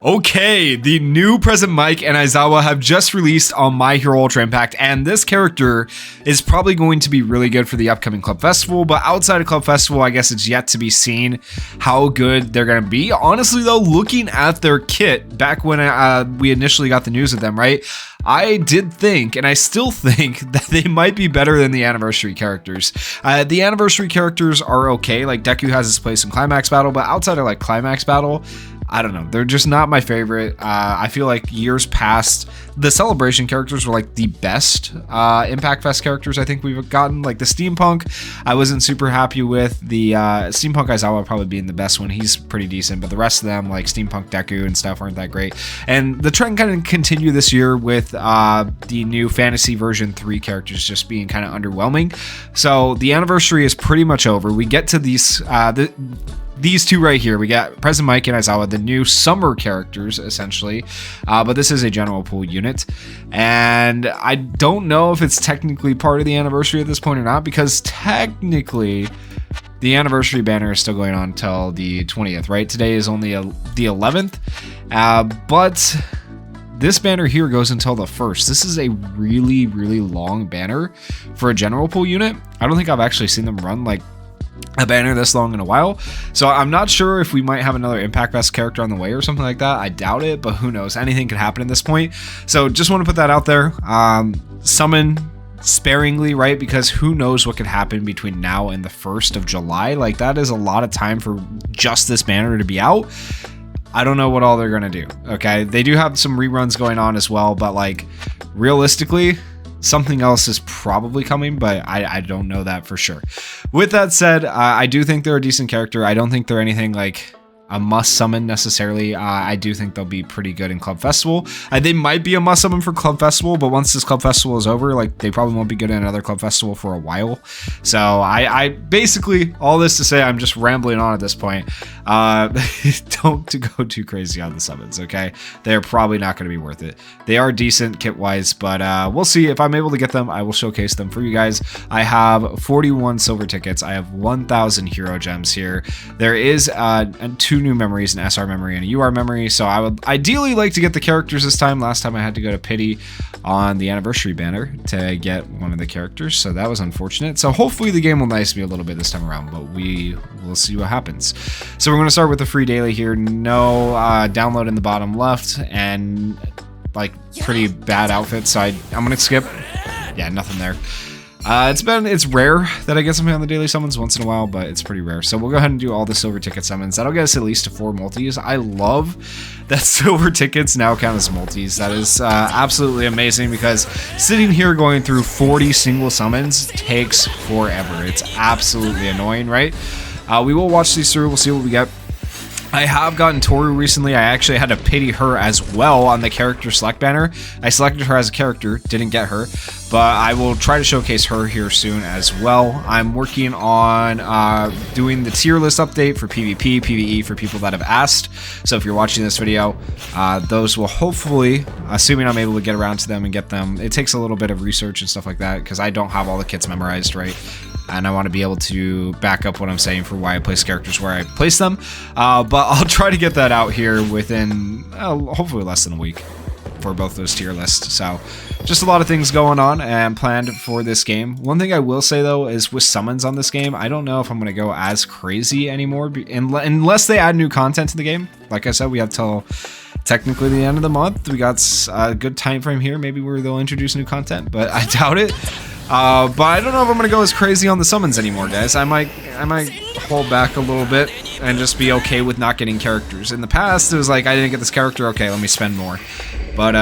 Okay, the new Present Mike and Aizawa have just released on My Hero Ultra Impact, and this character is probably going to be really good for the upcoming Club Festival, but outside of Club Festival, I guess it's yet to be seen how good they're going to be. Honestly though, looking at their kit back when we initially got the news of them, right? I did think, and I still think, that they might be better than the anniversary characters. The anniversary characters are okay, like Deku has his place in Climax Battle, but outside of like Climax Battle, I don't know, they're just not my favorite. I feel like years past, the Celebration characters were like the best Impact Fest characters I think we've gotten. Like the Steampunk, I wasn't super happy with. The Steampunk Aizawa probably being the best one. He's pretty decent, but the rest of them, like Steampunk Deku and stuff, aren't that great. And the trend kind of continued this year with the new Fantasy version 3 characters just being kind of underwhelming. So the anniversary is pretty much over. We get to these two right here. We got Present Mike and Aizawa, the new summer characters, essentially. But this is a general pool unit. And I don't know if it's technically part of the anniversary at this point or not, because technically the anniversary banner is still going on until the 20th, right? Today is only the 11th. But this banner here goes until the 1st. This is a really, really long banner for a general pool unit. I don't think I've actually seen them run like a banner this long in a while, so I'm not sure if we might have another Impact Fest character on the way or something like that. I doubt it, but who knows? Anything could happen at this point. So just want to put that out there. Summon sparingly, right? Because who knows what could happen between now and the 1st of July. Like, that is a lot of time for just this banner to be out. I don't know what all they're gonna do. Okay, they do have some reruns going on as well, but like realistically, something else is probably coming, but I don't know that for sure. With that said, I do think they're a decent character. I don't think they're anything like a must summon necessarily. I do think they'll be pretty good in Club Festival. They might be a must summon for Club Festival, but once this Club Festival is over, like they probably won't be good in another Club Festival for a while. So I basically, all this to say, I'm just rambling on at this point. Don't go too crazy on the summons, okay? They're probably not going to be worth it. They are decent kit-wise, but we'll see. If I'm able to get them, I will showcase them for you guys. I have 41 silver tickets. I have 1,000 hero gems here. There is 2 new memories, an SR memory and a UR memory, so I would ideally like to get the characters this time. Last time I had to go to Pity on the anniversary banner to get one of the characters, so that was unfortunate. So hopefully the game will nice me a little bit this time around, but we will see what happens. So we're going to start with the free daily here. No download in the bottom left, and like pretty bad outfits, so I'm going to skip. Yeah, nothing there. It's rare that I get something on the daily summons once in a while, but it's pretty rare. So we'll go ahead and do all the silver ticket summons. That'll get us at least to 4 multis. I love that silver tickets now count as multis. That is absolutely amazing, because sitting here going through 40 single summons takes forever. It's absolutely annoying, right? We will watch these through. We'll see what we get. I have gotten Toru recently. I actually had to pity her as well on the character select banner. I selected her as a character, didn't get her, but I will try to showcase her here soon as well. I'm working on doing the tier list update for PvP, PvE for people that have asked. So if you're watching this video, those will hopefully, assuming I'm able to get around to them and get them. It takes a little bit of research and stuff like that, because I don't have all the kits memorized, right? And I want to be able to back up what I'm saying for why I place characters where I place them. But I'll try to get that out here within hopefully less than a week for both those tier lists. So just a lot of things going on and planned for this game. One thing I will say though is with summons on this game, I don't know if I'm going to go as crazy anymore unless they add new content to the game. Like I said, we have till technically the end of the month. We got a good time frame here, maybe where they'll introduce new content, but I doubt it. But I don't know if I'm gonna go as crazy on the summons anymore, guys. I might hold back a little bit and just be okay with not getting characters. In the past, it was like, I didn't get this character, okay, let me spend more. But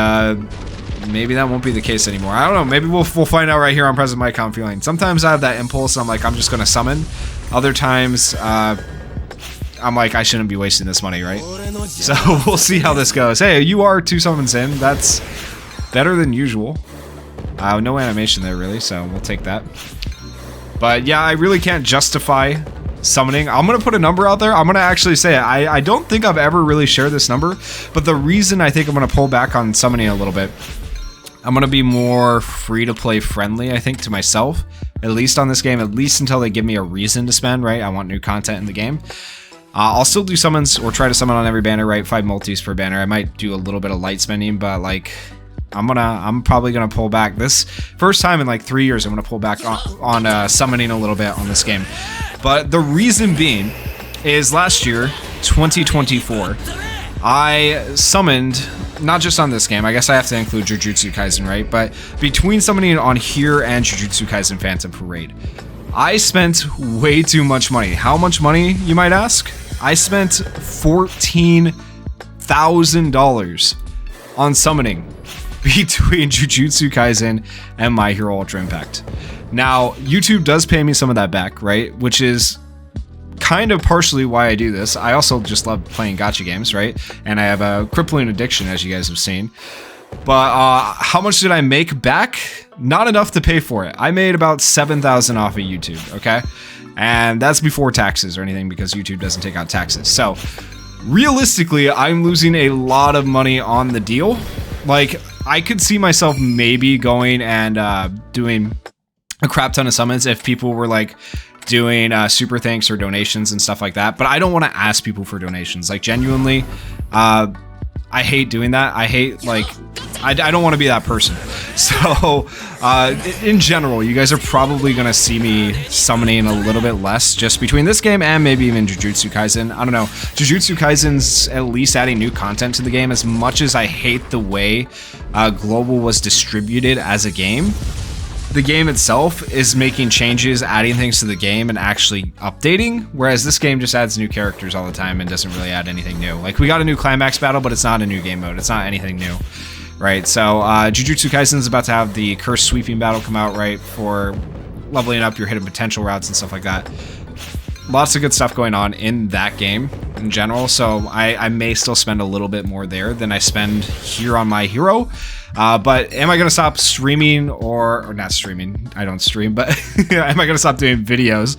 maybe that won't be the case anymore. I don't know. Maybe we'll find out right here on Present Mike how I'm feeling. Sometimes I have that impulse. I'm like, I'm just gonna summon. Other times, I'm like, I shouldn't be wasting this money, right? So we'll see how this goes. Hey, you are 2 summons in. That's better than usual. No animation there really, so we'll take that. But yeah, I really can't justify summoning. I'm gonna put a number out there. I'm gonna actually say it. I don't think I've ever really shared this number, but the reason I think I'm gonna pull back on summoning a little bit, I'm gonna be more free to play friendly, I think, to myself, at least on this game, at least until they give me a reason to spend, right? I want new content in the game. I'll still do summons or try to summon on every banner, right? 5 multis per banner. I might do a little bit of light spending, but like I'm probably gonna pull back this first time in like 3 years. I'm gonna pull back on summoning a little bit on this game. But the reason being is last year, 2024, I summoned, not just on this game, I guess I have to include Jujutsu Kaisen, right? But between summoning on here and Jujutsu Kaisen Phantom Parade, I spent way too much money. How much money, you might ask? I spent $14,000 on summoning between Jujutsu Kaisen and My Hero Ultra Impact. Now, YouTube does pay me some of that back, right? Which is kind of partially why I do this. I also just love playing gacha games, right? And I have a crippling addiction, as you guys have seen. But how much did I make back? Not enough to pay for it. I made about $7,000 off of YouTube, okay? And that's before taxes or anything, because YouTube doesn't take out taxes. So realistically, I'm losing a lot of money on the deal. Like, I could see myself maybe going and doing a crap ton of summons if people were like doing super thanks or donations and stuff like that. But I don't want to ask people for donations. Like, genuinely, I hate doing that. I hate, like, I don't want to be that person. So in general, you guys are probably going to see me summoning a little bit less just between this game and maybe even Jujutsu Kaisen. I don't know. Jujutsu Kaisen's at least adding new content to the game. As much as I hate the way Global was distributed as a game, the game itself is making changes, adding things to the game, and actually updating, whereas this game just adds new characters all the time and doesn't really add anything new. Like, we got a new climax battle, but it's not a new game mode. It's not anything new, right? So Jujutsu Kaisen is about to have the Cursed Sweeping battle come out, right, for leveling up your hidden potential routes and stuff like that. Lots of good stuff going on in that game in general, so I may still spend a little bit more there than I spend here on My Hero. But am I going to stop streaming or not streaming? I don't stream, but am I going to stop doing videos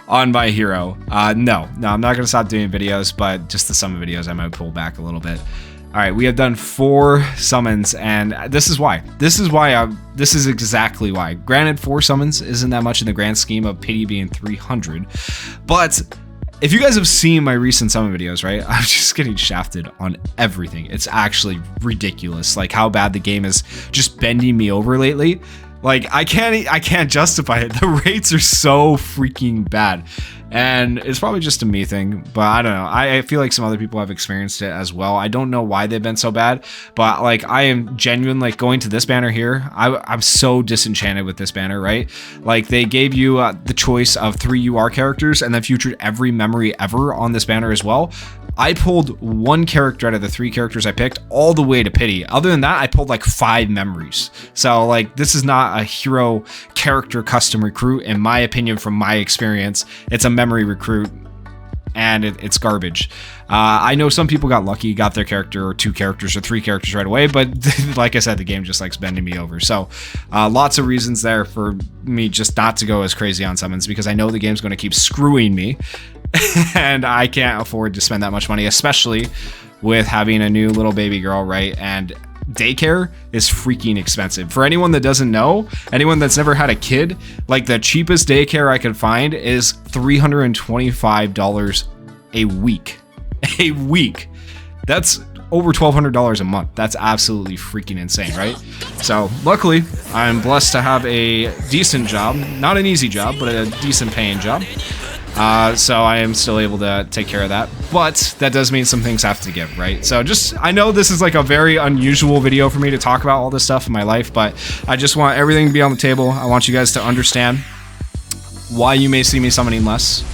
on My Hero? No, I'm not going to stop doing videos, but just the summon videos I might pull back a little bit. All right, we have done 4 summons, and this is why. This is exactly why. Granted, 4 summons isn't that much in the grand scheme of Pity being 300, but if you guys have seen my recent summon videos, right, I'm just getting shafted on everything. It's actually ridiculous, like how bad the game is just bending me over lately. Like, I can't justify it. The rates are so freaking bad. And it's probably just a me thing, but I don't know. I feel like some other people have experienced it as well. I don't know why they've been so bad, but like, I am genuine, like, going to this banner here. I'm so disenchanted with this banner, right? Like, they gave you the choice of 3 UR characters and then featured every memory ever on this banner as well. I pulled 1 character out of the 3 characters I picked all the way to Pity. Other than that, I pulled like 5 memories. So like, this is not a hero character custom recruit, in my opinion, from my experience. It's a memory recruit, and it's garbage. I know some people got lucky, got their character or 2 characters or 3 characters right away, but like I said, the game just likes bending me over. So lots of reasons there for me just not to go as crazy on summons, because I know the game's going to keep screwing me. And I can't afford to spend that much money, especially with having a new little baby girl, right? And daycare is freaking expensive. For anyone that doesn't know, anyone that's never had a kid, like, the cheapest daycare I could find is $325 a week. A week. That's over $1,200 a month. That's absolutely freaking insane, right? So luckily, I'm blessed to have a decent job. Not an easy job, but a decent paying job. So I am still able to take care of that, but that does mean some things have to give, right? So I know this is like a very unusual video for me to talk about all this stuff in my life, but I just want everything to be on the table. I want you guys to understand why you may see me summoning less.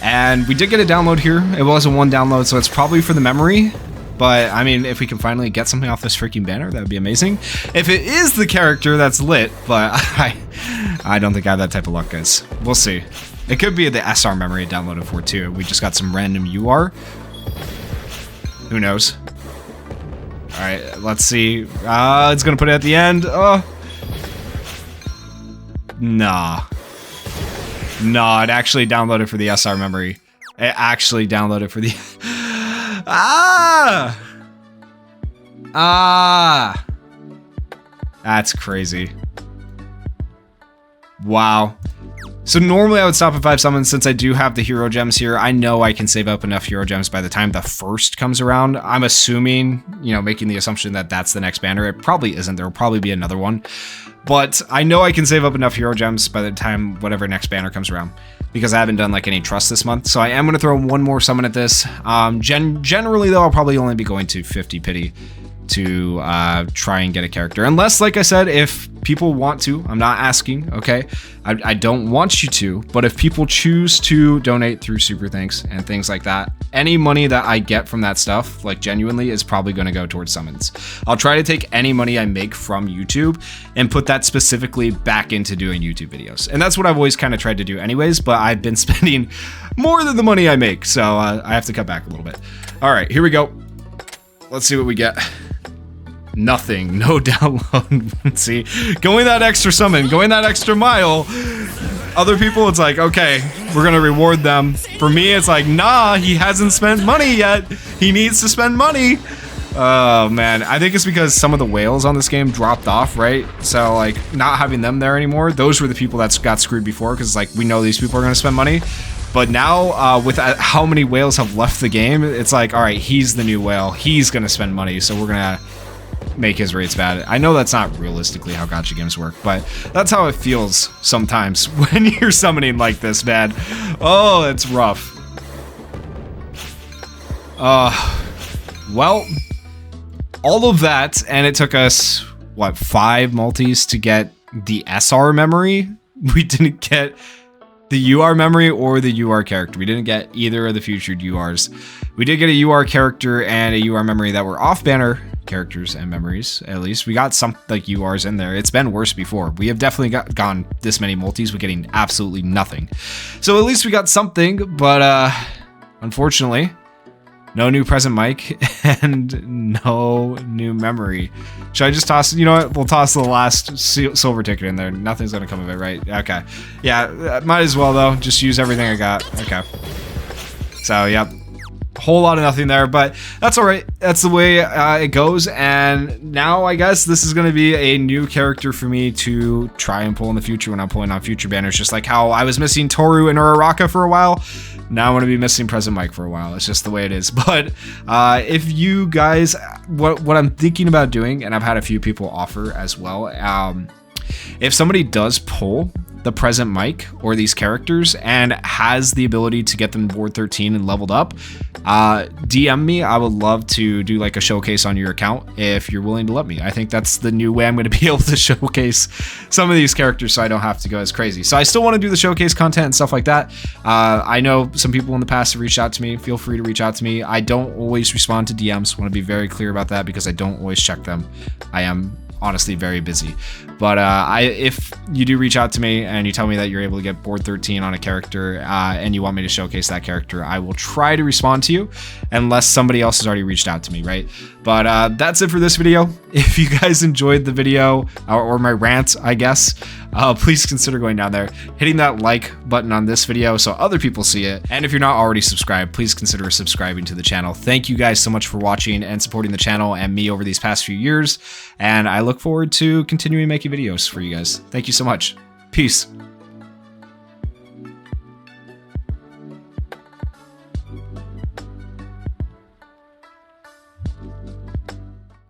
And we did get a download here. It wasn't 1 download, so it's probably for the memory. But I mean, if we can finally get something off this freaking banner, that would be amazing. If it is the character, that's lit, but I don't think I have that type of luck, guys. We'll see. It could be the SR memory it downloaded for too. We just got some random UR. Who knows? All right, let's see. It's gonna put it at the end. Oh, nah. Nah, it actually downloaded for the SR memory. It actually downloaded for the. That's crazy. Wow. So normally I would stop at 5 summons. Since I do have the hero gems here, I know I can save up enough hero gems by the time the first comes around. I'm assuming, you know, making the assumption that that's the next banner. It probably isn't. There will probably be another one. But I know I can save up enough hero gems by the time whatever next banner comes around, because I haven't done like any trust this month. So I am going to throw one more summon at this. Generally though, I'll probably only be going to 50 pity to try and get a character, unless, like I said, if people want to. I'm not asking, okay? I don't want you to, but if people choose to donate through super thanks and things like that, any money that I get from that stuff, like genuinely, is probably going to go towards summons. I'll try to take any money I make from YouTube and put that specifically back into doing YouTube videos, and that's what I've always kind of tried to do anyways, but I've been spending more than the money I make, so I have to cut back a little bit. All right, here we go. Let's see what we get. Nothing, no download. See, going that extra summon, going that extra mile. Other people, it's like, okay, we're gonna reward them. For me, it's like, nah, he hasn't spent money yet. He needs to spend money. Oh man, I think it's because some of the whales on this game dropped off, right? So like, not having them there anymore, those were the people that got screwed before, because like, we know these people are gonna spend money. But now, with how many whales have left the game, it's like, all right, he's the new whale. He's gonna spend money, so we're gonna make his rates bad. I know that's not realistically how gacha games work, but that's how it feels sometimes when you're summoning like this, man. Oh, it's rough. Well, all of that, and it took us, what, 5 multis to get the SR memory? We didn't get the UR memory or the UR character. We didn't get either of the featured URs. We did get a UR character and a UR memory that were off-banner characters and memories. At least we got some like URs in there. It's been worse before. We have definitely gone this many multis with getting absolutely nothing. So at least we got something, but unfortunately, no new present mic and no new memory. Should I just toss, you know what? We'll toss the last silver ticket in there. Nothing's gonna come of it, right? Okay. Yeah, might as well though. Just use everything I got. Okay. So, yep. Whole lot of nothing there, but that's all right. That's the way it goes. And now I guess this is going to be a new character for me to try and pull in the future when I'm pulling on future banners, just like how I was missing Toru and Uraraka for a while. Now I'm going to be missing Present Mike for a while. It's just the way it is. But if you guys, what I'm thinking about doing, and I've had a few people offer as well, if somebody does pull the present Mike or these characters and has the ability to get them board 13 and leveled up, DM me. I would love to do like a showcase on your account if you're willing to let me. I think that's the new way I'm going to be able to showcase some of these characters so I don't have to go as crazy. So I still want to do the showcase content and stuff like that. I know some people in the past have reached out to me. Feel free to reach out to me. I don't always respond to DMs. Want to be very clear about that because I don't always check them. I am honestly very busy, but if you do reach out to me and you tell me that you're able to get board 13 on a character and you want me to showcase that character, I will try to respond to you unless somebody else has already reached out to me, right? But that's it for this video. If you guys enjoyed the video or my rant, I guess, please consider going down there, hitting that like button on this video so other people see it. And if you're not already subscribed, please consider subscribing to the channel. Thank you guys so much for watching and supporting the channel and me over these past few years. And I look forward to continuing making videos for you guys. Thank you so much. Peace.